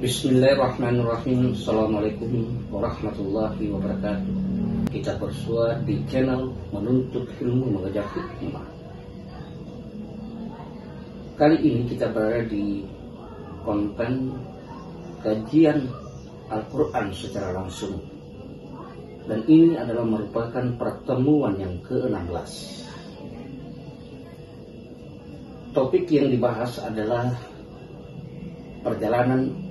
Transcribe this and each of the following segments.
Bismillahirrahmanirrahim. Assalamualaikum warahmatullahi wabarakatuh. Kita bersua di channel Menuntut Ilmu Mengejar Hikmah. Kali ini kita berada di konten kajian Al-Quran secara langsung. Dan ini adalah merupakan pertemuan yang ke-16. Topik yang dibahas adalah perjalanan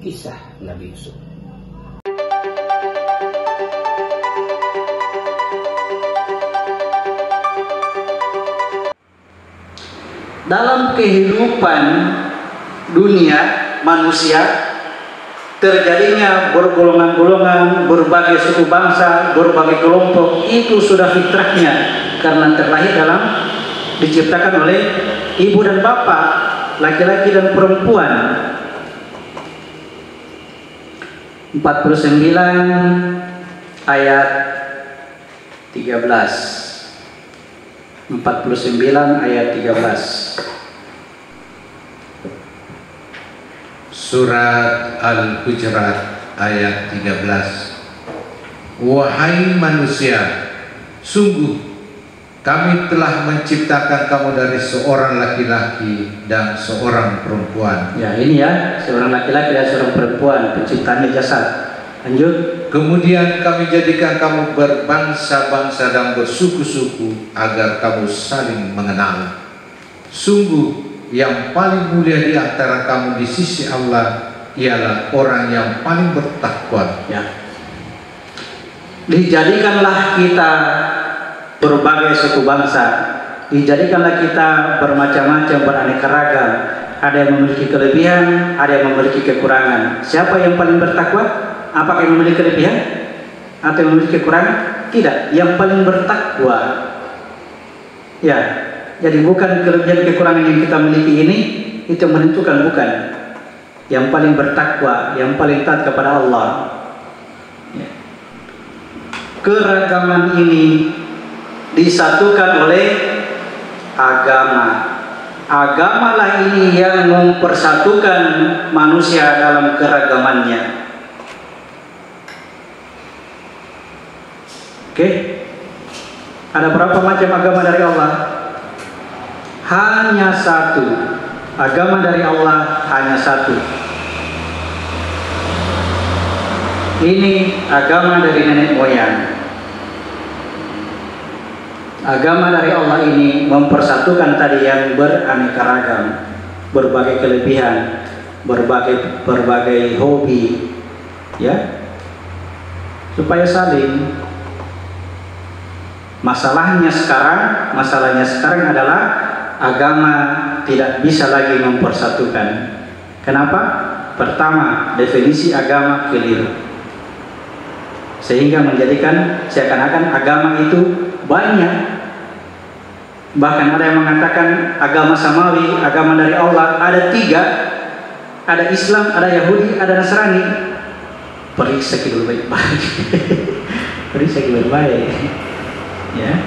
kisah Nabi Yusuf. Dalam kehidupan dunia manusia terjadinya bergolongan-golongan, berbagai suku bangsa, berbagai kelompok, itu sudah fitrahnya karena terlahir diciptakan oleh ibu dan bapak, laki-laki dan perempuan. 49 ayat 13. 49 ayat 13. Surat Al-Hujurat ayat 13. Wahai manusia, sungguh kami telah menciptakan kamu dari seorang laki-laki dan seorang perempuan. Ya, ini ya, seorang laki-laki dan seorang perempuan, penciptaan jasad. Lanjut. Kemudian kami jadikan kamu berbangsa-bangsa dan bersuku-suku agar kamu saling mengenal. Sungguh yang paling mulia di antara kamu di sisi Allah ialah orang yang paling bertakwa. Ya. Dijadikanlah kita berbagai suku bangsa, dijadikanlah kita bermacam-macam, beraneka ragam. Ada yang memiliki kelebihan, ada yang memiliki kekurangan. Siapa yang paling bertakwa? Apakah yang memiliki kelebihan atau yang memiliki kekurangan? Tidak, yang paling bertakwa. Ya, jadi bukan kelebihan kekurangan yang kita miliki ini itu yang menentukan, bukan. Yang paling bertakwa, yang paling taat kepada Allah. Ya. Keragaman ini disatukan oleh agama. Agamalah ini yang mempersatukan manusia dalam keragamannya. Oke? Ada berapa macam agama dari Allah? Hanya satu. Agama dari Allah hanya satu. Ini agama dari nenek moyang. Agama dari Allah ini mempersatukan tadi yang beraneka ragam, berbagai kelebihan, berbagai hobi, ya, supaya saling. Masalahnya sekarang adalah agama tidak bisa lagi mempersatukan. Kenapa? Pertama, definisi agama keliru, sehingga menjadikan seakan-akan agama itu banyak. Bahkan ada yang mengatakan agama samawi, agama dari Allah ada 3, ada Islam, ada Yahudi, ada Nasrani. Periksa dulu baik-baik. Periksa dulu baik. Ya,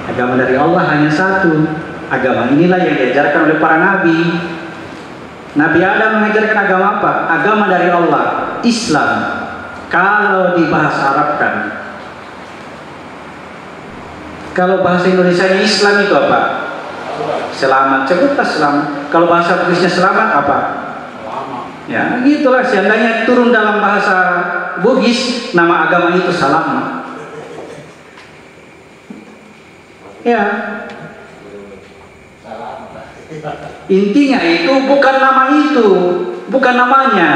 agama dari Allah hanya satu. Agama inilah yang diajarkan oleh para nabi. Nabi Adam mengajarkan agama apa? Agama dari Allah, Islam. Kalau dibahasa Arabkan, kalau bahasa Indonesianya Islam itu apa? Selamat, sebutlah selamat. Kalau bahasa Bugisnya selamat apa? Ya, gitulah. Seandainya turun dalam bahasa Bugis, nama agama itu salam. Ya. Intinya itu bukan nama itu, bukan namanya.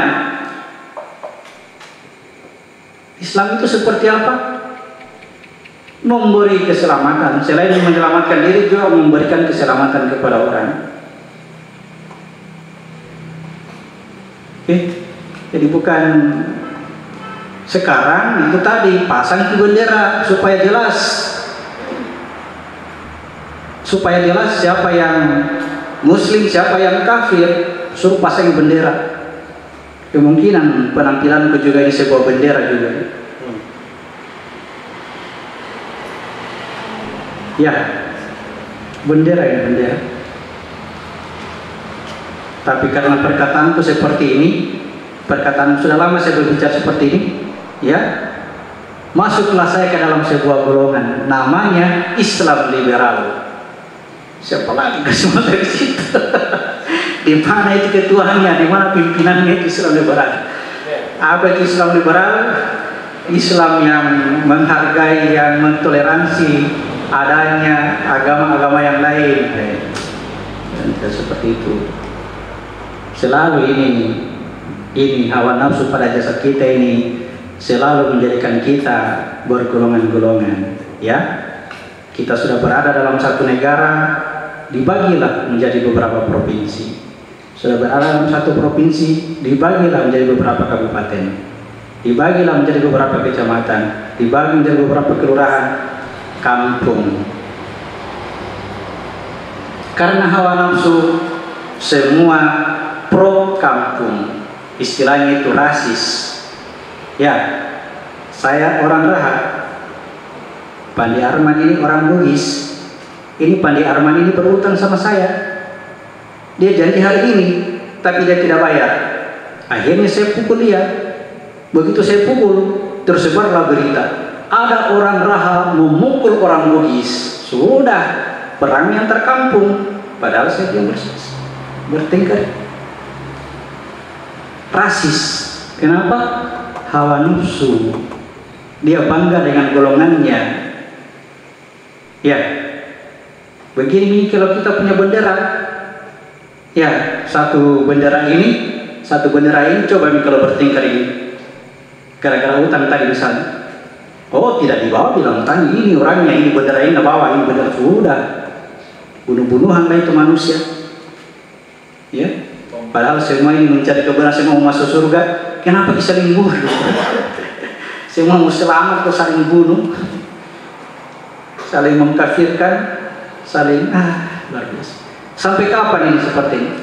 Islam itu seperti apa? Memberi keselamatan, selain menyelamatkan diri juga memberikan keselamatan kepada orang. Oke, jadi bukan sekarang itu tadi pasang itu bendera supaya jelas siapa yang Muslim, siapa yang kafir, suruh pasang bendera. Kemungkinan penampilanku juga ini sebuah bendera juga. Ya, bendera ya bendera. Tapi karena perkataanku seperti ini, perkataan sudah lama saya berbicara seperti ini, ya. Masuklah saya ke dalam sebuah golongan namanya Islam liberal. Siapa lagi semua dari situ? Di mana itu ketuanya, di mana pimpinannya Islam liberal? Apa itu Islam liberal? Islam yang menghargai, yang mentoleransi adanya agama-agama yang lain. Dan seperti itu. Selalu ini hawa nafsu pada jasad kita ini selalu menjadikan kita bergolongan-golongan, ya. Kita sudah berada dalam satu negara, dibagilah menjadi beberapa provinsi. Sudah berada dalam satu provinsi, dibagilah menjadi beberapa kabupaten, dibagilah menjadi beberapa kecamatan, dibagi menjadi beberapa kelurahan, kampung. Karena hawa nafsu, semua pro kampung, istilahnya itu rasis. Ya, saya orang Raha, Pandi Arman ini orang Bugis. Ini Pandi Arman ini berutang sama saya. Dia janji hari ini, tapi dia tidak bayar. Akhirnya saya pukul dia. Begitu saya pukul, tersebarlah berita. Ada orang Raha memukul orang Bugis. Sudah, perang antar kampung. Padahal saya diam bertengkar. Rasis. Kenapa? Hawa nafsu. Dia bangga dengan golongannya. Ya. Begini kalau kita punya bendera. Ya, satu bendera ini coba kalau bertengkar ini. Gara-gara utang tadi misalnya. Oh, tidak dibawa, bilang tanya ini orangnya, ini bendera ini bawa, ini bendera sudah. Bunuh-bunuhan lah itu manusia. Ya. Padahal semua ini mencari kebenaran, semua mau masuk surga. Kenapa saling bunuh? Semua mau selamat kok saling bunuh, saling mengkafirkan, saling luar biasa. Sampai kapan ini seperti ini?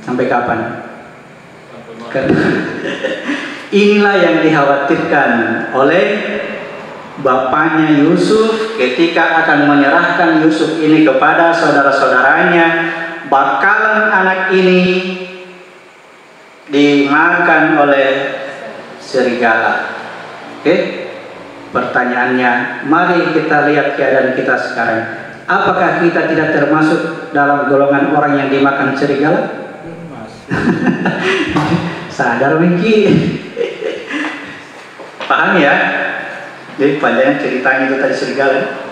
Sampai kapan? Inilah yang dikhawatirkan oleh bapaknya Yusuf ketika akan menyerahkan Yusuf ini kepada saudara-saudaranya. Bakalan anak ini dimakan oleh serigala. Oke? Pertanyaannya, mari kita lihat keadaan kita sekarang. Apakah kita tidak termasuk dalam golongan orang yang dimakan serigala? Sadar Miki. Paham ya? Jadi panjangnya ceritanya itu tadi serigala.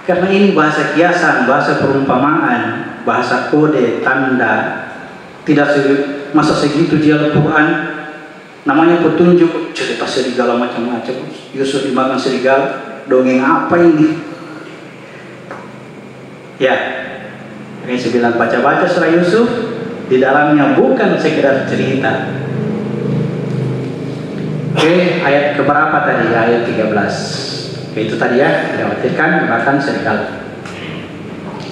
Karena ini bahasa kiasan, bahasa perumpamaan, bahasa kode, tanda. Tidak masa segitu dia Al-Quran. Namanya petunjuk, cerita serigala macam-macam. Yusuf dimakan serigala, dongeng apa ini? Ya, ini saya bilang baca-baca surah Yusuf, di dalamnya bukan sekedar cerita. Oke, ayat keberapa tadi? Ayat 13. Oke, itu tadi ya, dikhawatirkan makan serigala.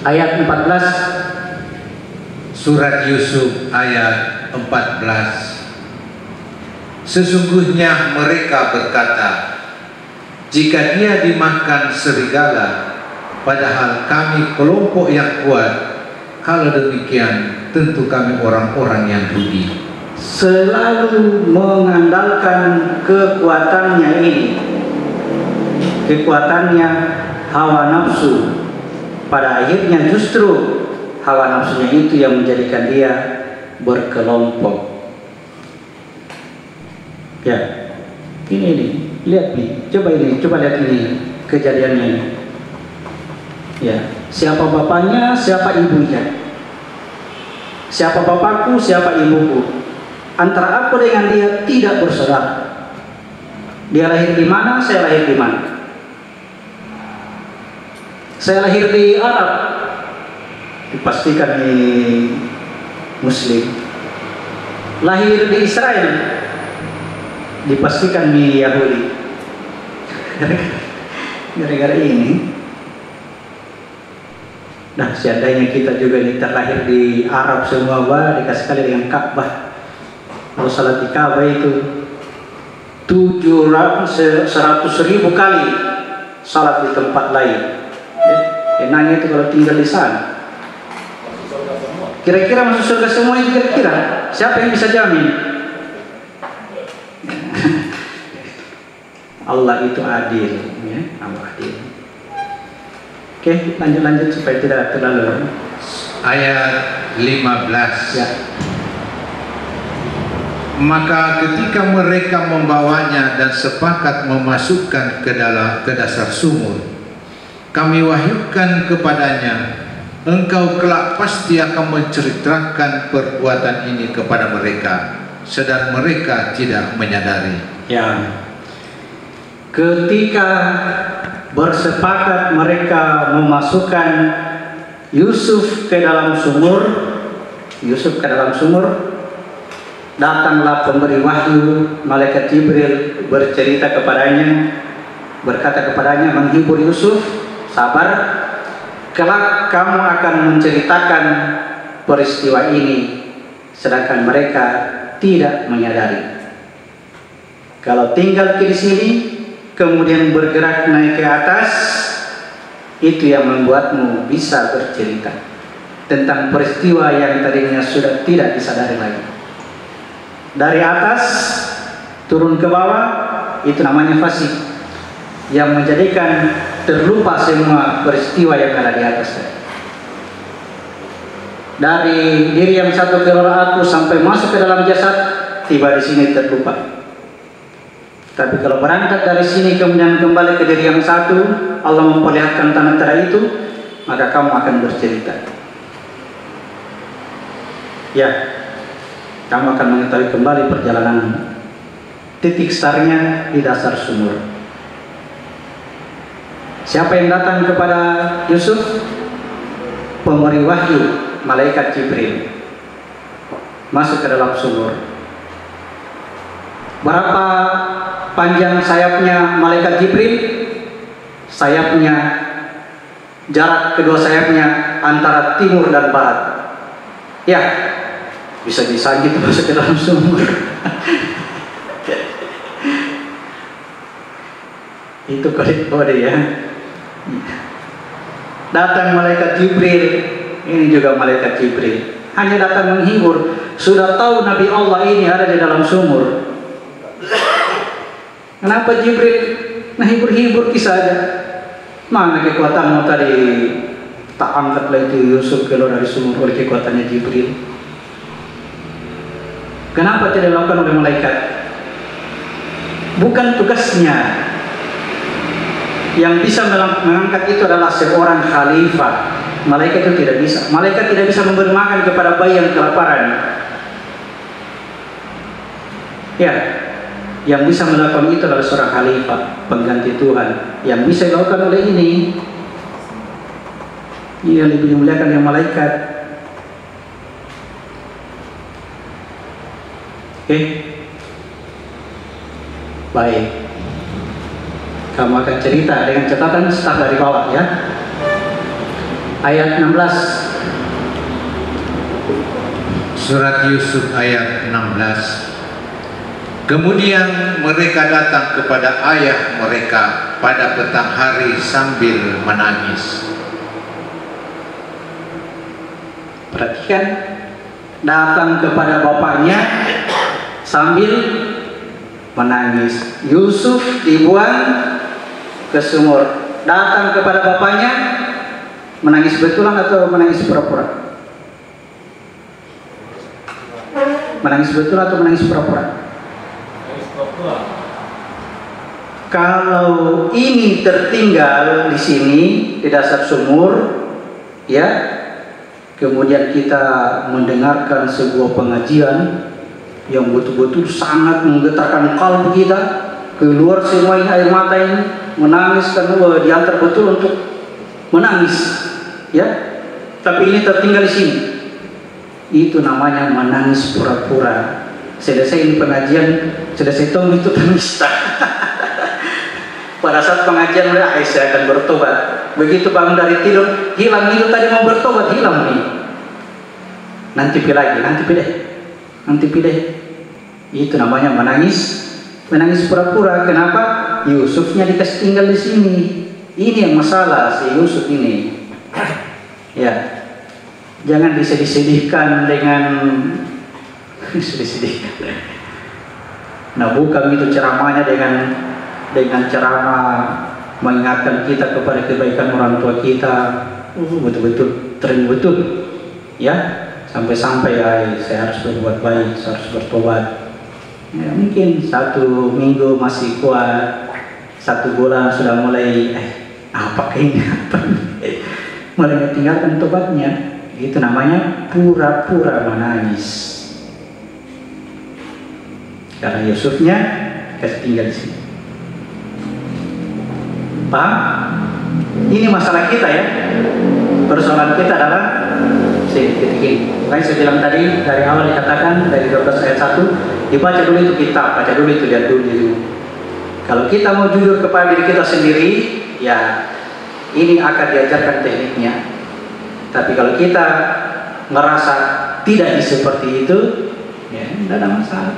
Ayat 14 Surat Yusuf ayat 14. Sesungguhnya mereka berkata, jika dia dimakan serigala, padahal kami kelompok yang kuat, kalau demikian tentu kami orang-orang yang rugi. Selalu mengandalkan kekuatannya ini, kekuatannya hawa nafsu. Pada akhirnya justru hawa nafsunya itu yang menjadikan dia berkelompok. Ya, ini lihat nih, coba lihat ini kejadiannya ini. Ya, siapa bapaknya, siapa ibunya, siapa bapakku, siapa ibuku. Antara aku dengan dia tidak bersaudara. Dia lahir di mana, saya lahir di mana. Saya lahir di Arab, dipastikan di Muslim. Lahir di Israel, dipastikan di Yahudi. Gara-gara ini. Nah, seandainya kita juga terlahir di Arab semua, dikasih kali dengan Ka'bah. Kalau salat di Ka'bah itu 100.000 kali salat di tempat lain. Enaknya itu kalau tinggal di sana. Kira-kira masuk surga semua itu kira-kira? Siapa yang bisa jamin? Allah itu adil, ya, Allah adil. Oke, lanjut supaya tidak terlalu. Ayat 15. Ya. Maka ketika mereka membawanya dan sepakat memasukkan ke dasar sumur, kami wahyukan kepadanya, engkau kelak pasti akan menceritakan perbuatan ini kepada mereka, sedang mereka tidak menyadari. Ya. Ketika bersepakat mereka memasukkan Yusuf ke dalam sumur, datanglah pemberi wahyu, malaikat Jibril bercerita kepadanya, berkata kepadanya, menghibur Yusuf, sabar, kelak kamu akan menceritakan peristiwa ini, sedangkan mereka tidak menyadari. Kalau tinggal di sini, kemudian bergerak naik ke atas, itu yang membuatmu bisa bercerita tentang peristiwa yang tadinya sudah tidak disadari lagi. Dari atas turun ke bawah, itu namanya fasih, yang menjadikan terlupa semua peristiwa yang ada di atas. Dari diri yang satu keluar aku sampai masuk ke dalam jasad, tiba di sini terlupa. Tapi kalau berangkat dari sini kemudian kembali ke diri yang satu, Allah memperlihatkan tanda-tanda itu, maka kamu akan bercerita. Ya, kamu akan mengetahui kembali perjalanan titik startnya di dasar sumur. Siapa yang datang kepada Yusuf? Pemberi wahyu, malaikat Jibril, masuk ke dalam sumur. Berapa panjang sayapnya malaikat Jibril? Sayapnya, jarak kedua sayapnya antara timur dan barat. Ya, bisa disangkit masuk ke dalam sumur. Itu kode-kode ya. Datang malaikat Jibril, ini juga malaikat Jibril, hanya datang menghibur. Sudah tahu Nabi Allah ini ada di dalam sumur. Kenapa Jibril menghibur-hibur kisah aja? Mana kekuatanmu tadi? Tak angkatlah itu Yusuf keluar dari sumur oleh kekuatannya Jibril. Kenapa tidak dilakukan oleh malaikat? Bukan tugasnya. Yang bisa mengangkat itu adalah seorang khalifah. Malaikat itu tidak bisa. Malaikat tidak bisa memberi makan kepada bayi yang kelaparan. Ya, yang bisa melakukan itu adalah seorang khalifah, pengganti Tuhan. Yang bisa dilakukan oleh ini, ia lebih dimuliakan yang malaikat. Oke, baik. Kamu akan cerita dengan catatan start dari bawah ya. Ayat 16. Surat Yusuf ayat 16. Kemudian mereka datang kepada ayah mereka pada petang hari sambil menangis. Perhatikan, datang kepada bapaknya sambil menangis. Yusuf dibuang ke sumur, datang kepada bapaknya, menangis betulan atau menangis pura-pura? Menangis betul atau menangis pura-pura? Kalau ini tertinggal di sini di dasar sumur, ya, kemudian kita mendengarkan sebuah pengajian yang betul-betul sangat menggetarkan kalbu kita, keluar semua air mata ini, menangis kan, diantar betul untuk menangis, ya. Tapi ini tertinggal di sini. Itu namanya menangis pura-pura. Selesai ini pengajian, selesai itu tangis. Pada saat pengajian saya akan bertobat. Begitu bangun dari tidur, hilang itu tadi mau bertobat, hilang nih. Nanti pilih lagi, nanti pilih. Itu namanya menangis pura-pura. Kenapa? Yusufnya dikasih tinggal di sini. Ini yang masalah si Yusuf ini. Ya. Jangan disedih-sedihkan dengan sedih-sedihkan. Nah, bukan itu ceramahnya dengan ceramah mengingatkan kita kepada kebaikan orang tua kita. Betul-betul tering betul, ya, sampai-sampai saya harus berbuat baik, saya harus bertobat. Ya, mungkin 1 minggu masih kuat, 1 bulan sudah mulai apa ini mulai tinggalkan tobatnya. Itu namanya pura-pura menangis. Karena Yusufnya kasih tinggal di sini. Paham? Ini masalah kita ya. Persoalan kita adalah titik ini. Makanya saya bilang tadi dari awal dikatakan dari 12 ayat 1 dibaca dulu itu kitab, baca dulu itu, lihat dulu. Kalau kita mau jujur kepada diri kita sendiri, ya ini akan diajarkan tekniknya. Tapi kalau kita merasa tidak seperti itu, ya tidak ada masalah.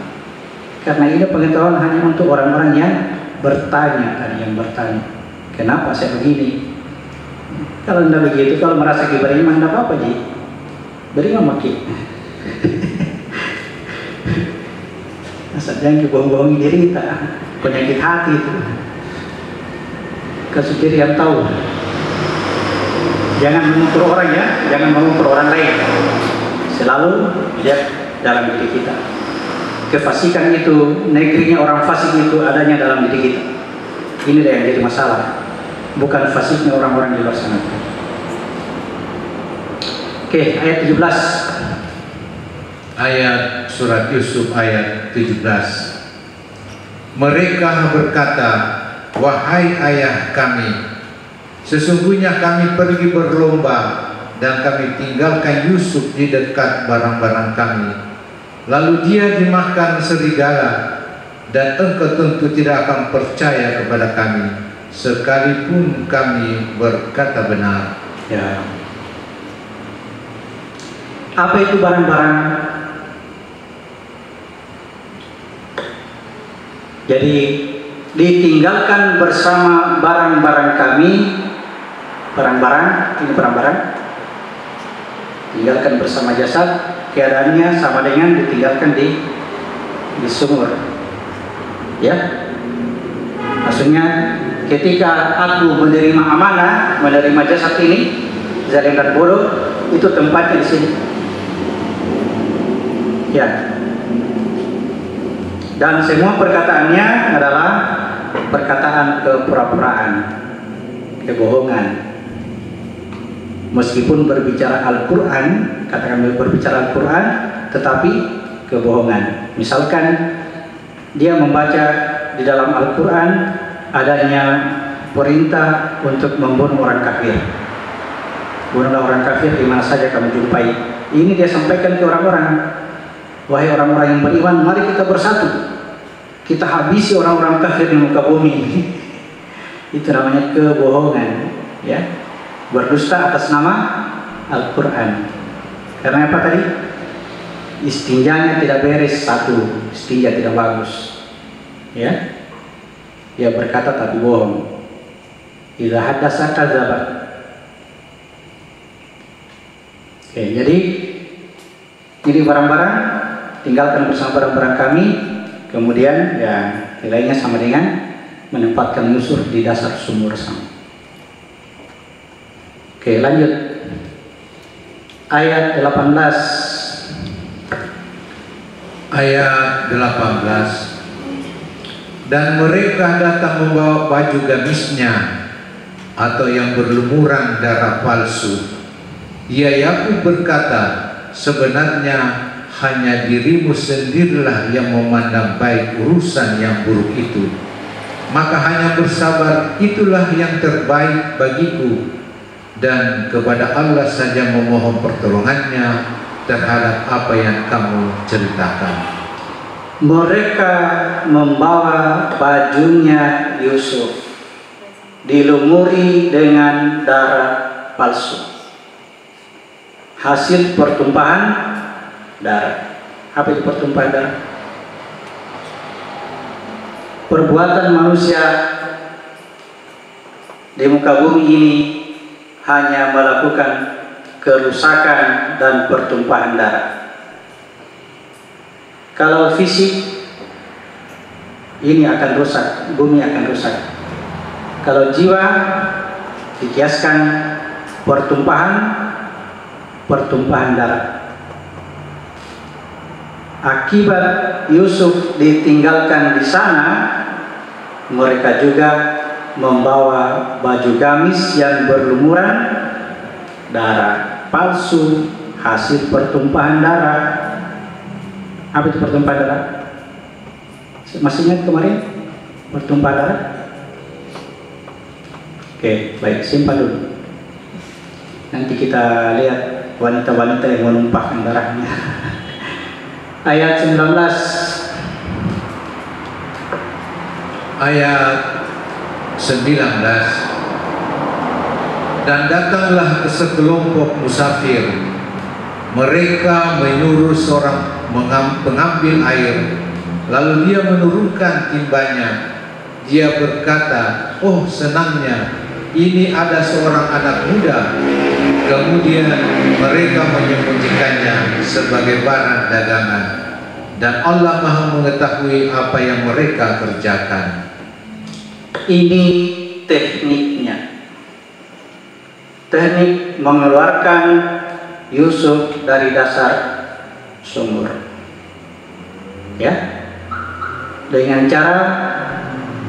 Karena ini pengetahuan hanya untuk orang-orang yang bertanya, kenapa saya begini? Kalau tidak begitu, kalau merasa beriman, tidak apa-apa ji. Beriman makin. Asal jangan bohong-bohongi diri kita, penyakit hati itu. Kau sendiri yang tahu. Jangan mengukur orang ya, jangan mengukur orang lain. Selalu lihat dalam diri kita. Kefasikan itu, negerinya orang fasik itu adanya dalam diri kita. Ini yang jadi masalah. Bukan fasiknya orang-orang di luar sana. Oke, ayat 17. Ayat surat Yusuf ayat 17. Mereka berkata, wahai ayah kami, sesungguhnya kami pergi berlomba dan kami tinggalkan Yusuf di dekat barang-barang kami. Lalu dia dimakan serigala, dan engkau tentu tidak akan percaya kepada kami, sekalipun kami berkata benar. Ya. Apa itu barang-barang? Jadi ditinggalkan bersama barang-barang kami. Barang-barang, ini barang-barang. Tinggalkan bersama jasad, keadaannya sama dengan ditinggalkan di sumur. Ya. Maksudnya ketika aku menerima amanah, menerima jasad ini, zalim dan bodoh, itu tempatnya di sini. Ya. Dan semua perkataannya adalah perkataan kepura-puraan, kebohongan. Meskipun berbicara Al-Quran, katakan berbicara Al-Quran, tetapi kebohongan. Misalkan dia membaca di dalam Al-Quran adanya perintah untuk membunuh orang kafir. Bunuhlah orang kafir di mana saja kamu jumpai. Ini dia sampaikan ke orang-orang. Wahai orang-orang yang beriman, mari kita bersatu. Kita habisi orang-orang kafir di muka bumi. Itu namanya kebohongan, ya. Berdusta atas nama Al-Quran. Karena apa tadi? Istinjanya tidak beres, satu, istinja tidak bagus, ya. Dia berkata tapi bohong. Idza hadatsa kadzdzaba. Oke, jadi ini barang-barang tinggalkan bersama barang-barang kami. Kemudian ya nilainya sama dengan menempatkan Yusuf di dasar sumur sama. Oke, lanjut. Ayat 18. Ayat 18. Dan mereka datang membawa baju gamisnya atau yang berlumuran darah palsu. Yakub berkata, sebenarnya hanya dirimu sendirilah yang memandang baik urusan yang buruk itu. Maka hanya bersabar, itulah yang terbaik bagiku. Dan kepada Allah saja memohon pertolongannya terhadap apa yang kamu ceritakan. Mereka membawa bajunya Yusuf, dilumuri dengan darah palsu. Hasil pertumpahan darah. Apa itu pertumpahan darah? Perbuatan manusia di muka bumi ini hanya melakukan kerusakan dan pertumpahan darah. Kalau fisik, ini akan rusak, bumi akan rusak. Kalau jiwa, dikiaskan pertumpahan darah. Akibat Yusuf ditinggalkan di sana, mereka juga membawa baju gamis yang berlumuran darah palsu, hasil pertumpahan darah. Apa itu pertumpahan darah? Masih ingat kemarin pertumpahan darah? Oke, baik, simpan dulu. Nanti kita lihat wanita-wanita yang menumpahkan darahnya. Ayat 19. Ayat 19. Dan datanglah sekelompok musafir. Mereka menyuruh seorang pengambil air, lalu dia menurunkan timbanya. Dia berkata, "Oh, senangnya, ini ada seorang anak muda." Kemudian mereka menyembunyikannya sebagai barang dagangan, dan Allah Maha mengetahui apa yang mereka kerjakan. Ini tekniknya, teknik mengeluarkan Yusuf dari dasar sumur, ya, dengan cara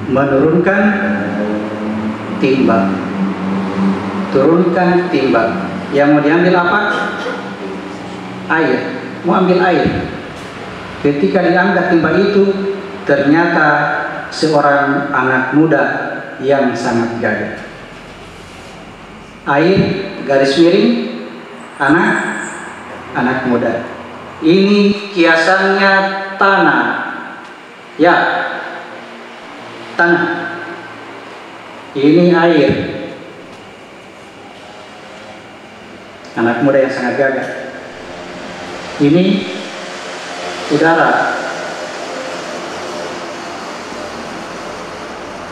menurunkan timbang. Turunkan timbang. Yang mau diambil apa? Air. Mau ambil air. Ketika diangkat timbang itu, ternyata seorang anak muda yang sangat gagah. Air, garis miring, anak muda. Ini kiasannya tanah. Ya, tanah. Ini air. Anak muda yang sangat gagah. Ini udara.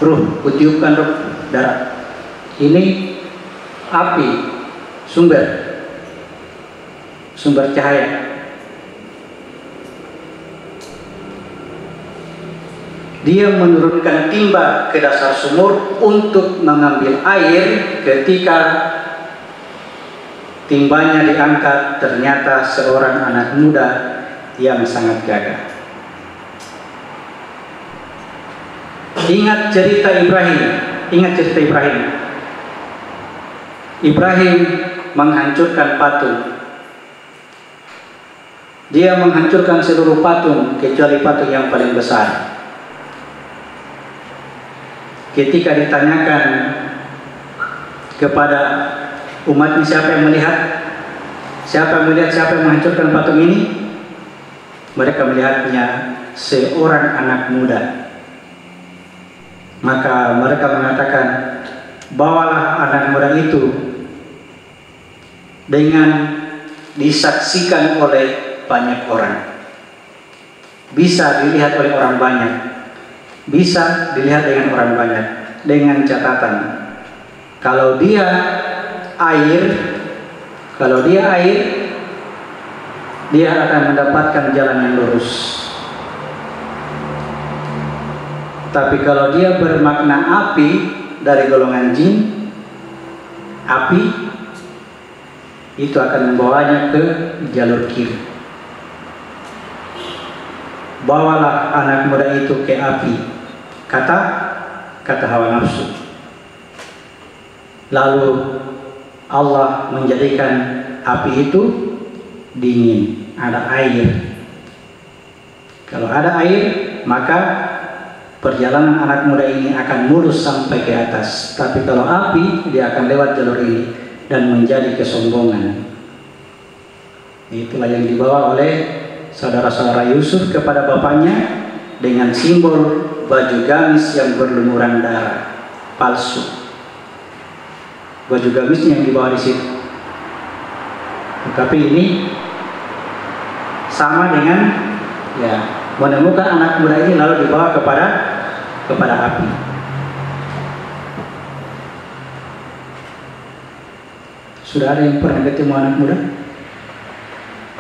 Ruh, kutiupkan ruh, darah. Ini api, sumber cahaya. Dia menurunkan timba ke dasar sumur untuk mengambil air. Ketika timbanya diangkat, ternyata seorang anak muda yang sangat gagah. Ingat cerita Ibrahim. Ibrahim menghancurkan patung. Dia menghancurkan seluruh patung kecuali patung yang paling besar. Ketika ditanyakan kepada umatnya siapa yang melihat siapa yang menghancurkan patung ini, mereka melihatnya seorang anak muda. Maka mereka mengatakan, bawalah anak muda itu dengan disaksikan oleh banyak orang. Bisa dilihat oleh orang banyak. Bisa dilihat dengan orang banyak. Dengan catatan, kalau dia air, dia akan mendapatkan jalan yang lurus. Tapi kalau dia bermakna api dari golongan jin, api itu akan membawanya ke jalur kiri. Bawalah anak muda itu ke api, kata hawa nafsu. Lalu Allah menjadikan api itu dingin, ada air. Kalau ada air, maka perjalanan anak muda ini akan mulus sampai ke atas. Tapi kalau api, dia akan lewat jalur ini dan menjadi kesombongan. Itulah yang dibawa oleh saudara-saudara Yusuf kepada bapaknya dengan simbol baju gamis yang berlumuran darah palsu. Baju gamisnya yang dibawa di situ. Tetapi ini sama dengan menemukan anak muda ini lalu dibawa kepada api. Sudah ada yang pernah ketemu anak muda?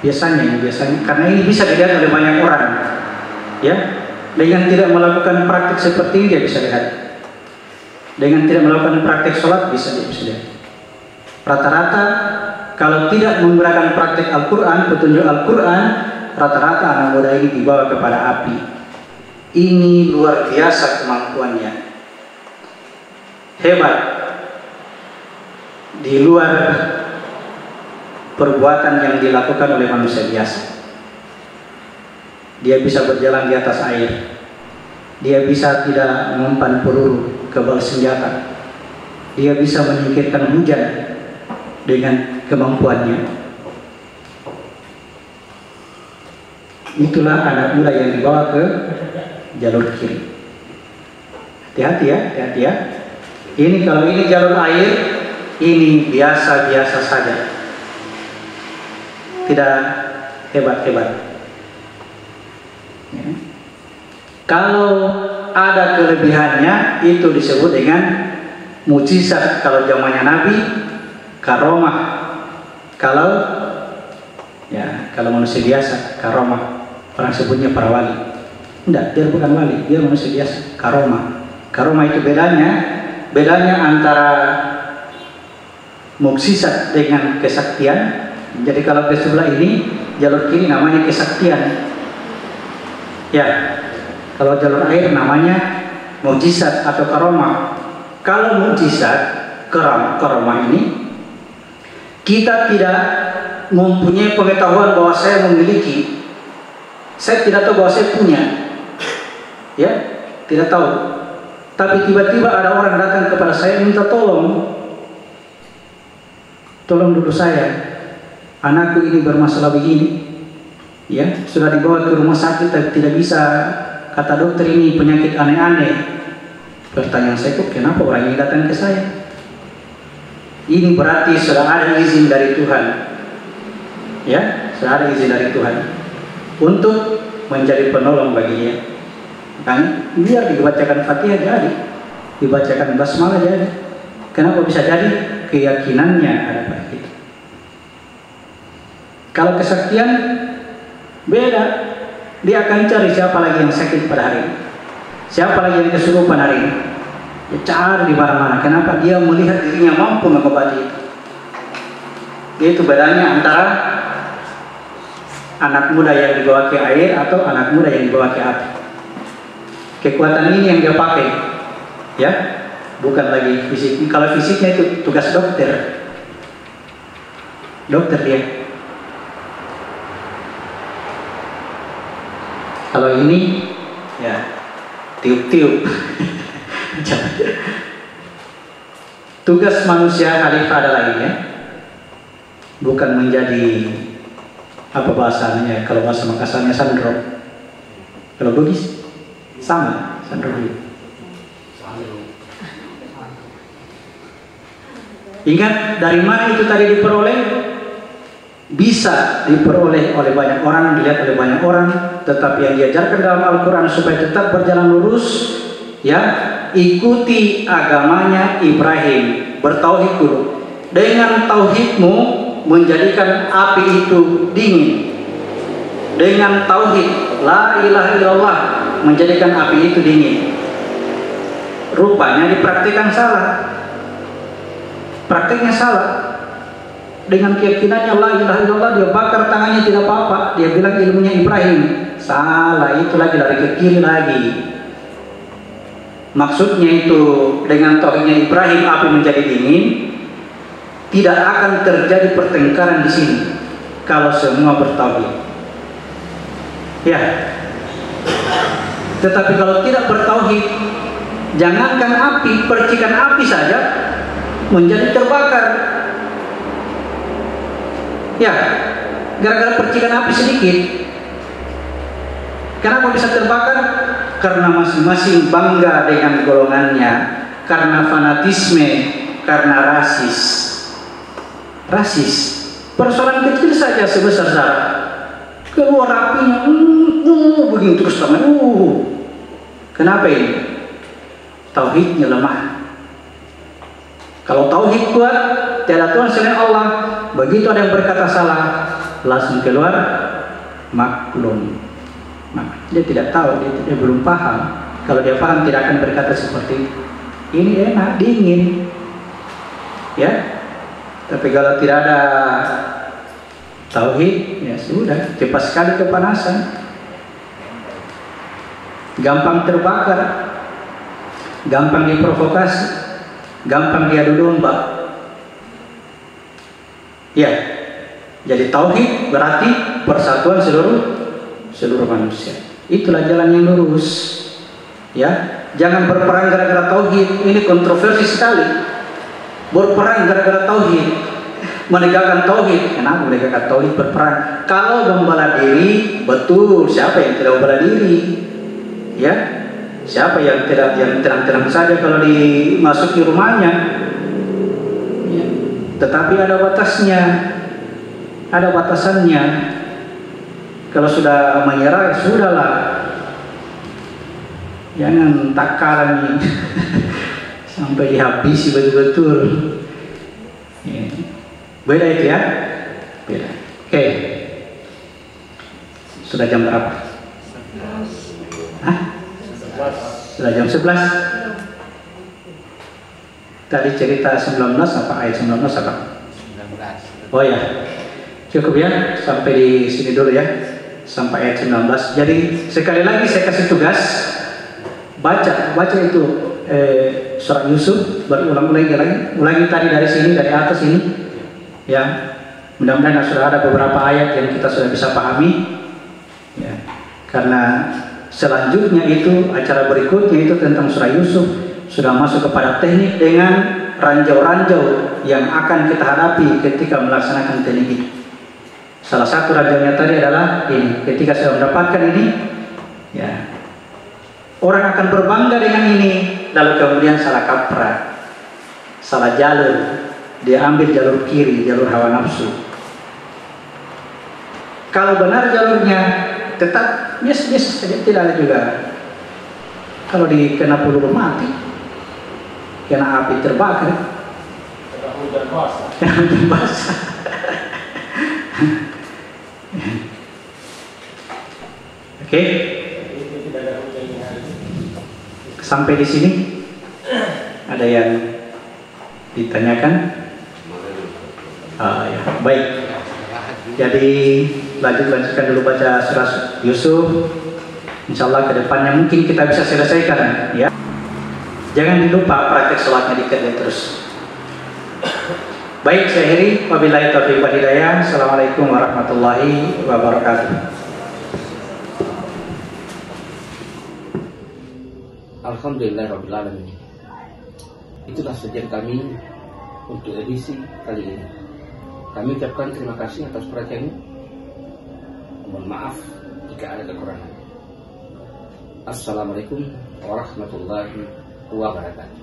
Biasanya, karena ini bisa dilihat oleh banyak orang, ya. Dengan tidak melakukan praktik seperti ini dia bisa lihat. Dengan tidak melakukan praktik sholat bisa lihat. Rata-rata kalau tidak menggunakan praktik Al-Quran, petunjuk Al-Quran, rata-rata anak muda ini dibawa kepada api. Ini luar biasa kemampuannya, hebat. Di luar perbuatan yang dilakukan oleh manusia biasa. Dia bisa berjalan di atas air. Dia bisa tidak mempan peluru, kebal senjata. Dia bisa menyingkirkan hujan dengan kemampuannya. Itulah anak muda yang dibawa ke jalur kiri. Hati-hati ya. Ini kalau ini jalur air, ini biasa-biasa saja. Tidak hebat-hebat. Ya. Kalau ada kelebihannya, itu disebut dengan mukjizat. Kalau zamannya Nabi, karomah. Kalau manusia biasa, karomah. Orang sebutnya para wali. Tidak, dia bukan wali, dia manusia biasa. Karomah. Karomah itu bedanya antara mukjizat dengan kesaktian. Jadi kalau ke sebelah ini, jalur kiri namanya kesaktian. Ya, kalau jalur air namanya mukjizat atau karomah. Kalau mukjizat, karomah ini, kita tidak mempunyai pengetahuan bahwa saya memiliki. Saya tidak tahu bahwa saya punya. Ya, tidak tahu. Tapi tiba-tiba ada orang datang kepada saya minta tolong. Tolong dulu saya. Anakku ini bermasalah begini. Ya, sudah dibawa ke rumah sakit tapi tidak bisa. Kata dokter ini penyakit aneh-aneh. Pertanyaan saya, kok kenapa orang ini datang ke saya? Ini berarti sudah ada izin dari Tuhan. Ya, sudah ada izin dari Tuhan untuk menjadi penolong bagi dia. Kan biar dibacakan Fatihah jadi, dibacakan basmalah jadi. Kenapa bisa jadi? Keyakinannya ada pada kita. Kalau kesaktian beda, dia akan cari siapa lagi yang sakit pada hari ini, siapa lagi yang kesurupan hari ini. Dia cari di mana-mana. Kenapa? Dia melihat dirinya mampu mengobati itu. Itu bedanya antara anak muda yang dibawa ke air atau anak muda yang dibawa ke api. Kekuatan ini yang dia pakai, ya, bukan lagi fisik. Kalau fisiknya itu tugas dokter, dia. Kalau ini, ya, tiup-tiup. Tugas manusia khalifah adalah ini, ya, bukan menjadi apa bahasanya? Kalau bahasa Makassarnya sandro. Kalau Bugis sama, sandro. Ingat dari mana itu tadi diperoleh? Bisa diperoleh oleh banyak orang, dilihat oleh banyak orang, tetapi yang diajarkan dalam Al-Quran supaya tetap berjalan lurus, ya, ikuti agamanya Ibrahim, bertauhid dulu. Dengan tauhidmu menjadikan api itu dingin. Dengan tauhid la ilaha illallah menjadikan api itu dingin. Rupanya dipraktikkan salah. Praktiknya salah. Dengan keyakinannya la ilaha illallah, dia bakar tangannya tidak apa-apa. Dia bilang ilmunya Ibrahim. Salah, itu lagi lari ke kiri lagi. Maksudnya itu dengan tauhidnya Ibrahim api menjadi dingin. Tidak akan terjadi pertengkaran di sini kalau semua bertauhid. Ya. Tetapi kalau tidak bertauhid, jangankan api, percikan api saja menjadi terbakar. Ya, gara-gara percikan api sedikit. Kenapa bisa terbakar? Karena masing-masing bangga dengan golongannya, karena fanatisme, karena rasis. Persoalan kecil saja sebesar zarah, keluar apinya, begini terus tangan. Kenapa ini? Tauhidnya lemah. Kalau tauhid kuat, tiada Tuhan selain Allah. Begitu ada yang berkata salah, langsung keluar maklum. Nah, dia tidak tahu, dia belum paham. Kalau dia paham tidak akan berkata seperti ini enak, dingin, ya. Tapi kalau tidak ada tauhid, ya sudah, cepat sekali kepanasan, gampang terbakar, gampang diprovokasi, gampang diadu domba. Ya, jadi tauhid berarti persatuan seluruh manusia. Itulah jalan yang lurus. Ya, jangan berperang gara-gara tauhid. Ini kontroversi sekali. Berperang gara-gara tauhid, menegakkan tauhid. Kenapa menegakkan tauhid berperang? Kalau membela diri, betul. Siapa yang tidak membela diri? Ya, siapa yang tidak, yang terang-terang saja kalau dimasuki rumahnya? Ya. Tetapi ada batasnya, ada batasannya. Kalau sudah menyerah, sudahlah. Jangan takaran nih sampai dihabisi betul-betul. Ya. Beda itu ya, beda. Oke, sudah jam berapa? Hah? Sudah jam 11. Tadi cerita 19 apa ayat 19 apa? 19. Oh ya, cukup ya, sampai di sini dulu ya, sampai ayat 19. Jadi sekali lagi saya kasih tugas, baca itu surat Yusuf, ulangi tadi dari sini, dari atas ini, ya. Mudah-mudahan sudah ada beberapa ayat yang kita sudah bisa pahami, ya. Karena selanjutnya itu acara berikutnya itu tentang surah Yusuf sudah masuk kepada teknik dengan ranjau-ranjau yang akan kita hadapi ketika melaksanakan teknik itu. Salah satu ranjaunya tadi adalah ini, ketika saya mendapatkan ini, ya. Orang akan berbangga dengan ini, lalu kemudian salah kaprah, salah jalur, dia ambil jalur kiri, jalur hawa nafsu. Kalau benar jalurnya, tetap biasa-biasa saja, tidak ada juga. Kalau dikena peluru mati, kena api terbakar, kena hujan basah. Oke. Sampai di sini ada yang ditanyakan? Ya, baik. Jadi lanjutkan dulu baca surah Yusuf. Insya Allah kedepannya mungkin kita bisa selesaikan. Ya. Jangan lupa praktek sholatnya dikerjain terus. Baik, saya akhiri. Wabillahi taufiq wal hidayah. Assalamualaikum warahmatullahi wabarakatuh. Alhamdulillahirrahmanirrahim. Itulah saja kami untuk edisi kali ini. Kami ucapkan terima kasih atas perhatiannya. Mohon maaf jika ada kekurangan. Assalamualaikum warahmatullahi wabarakatuh.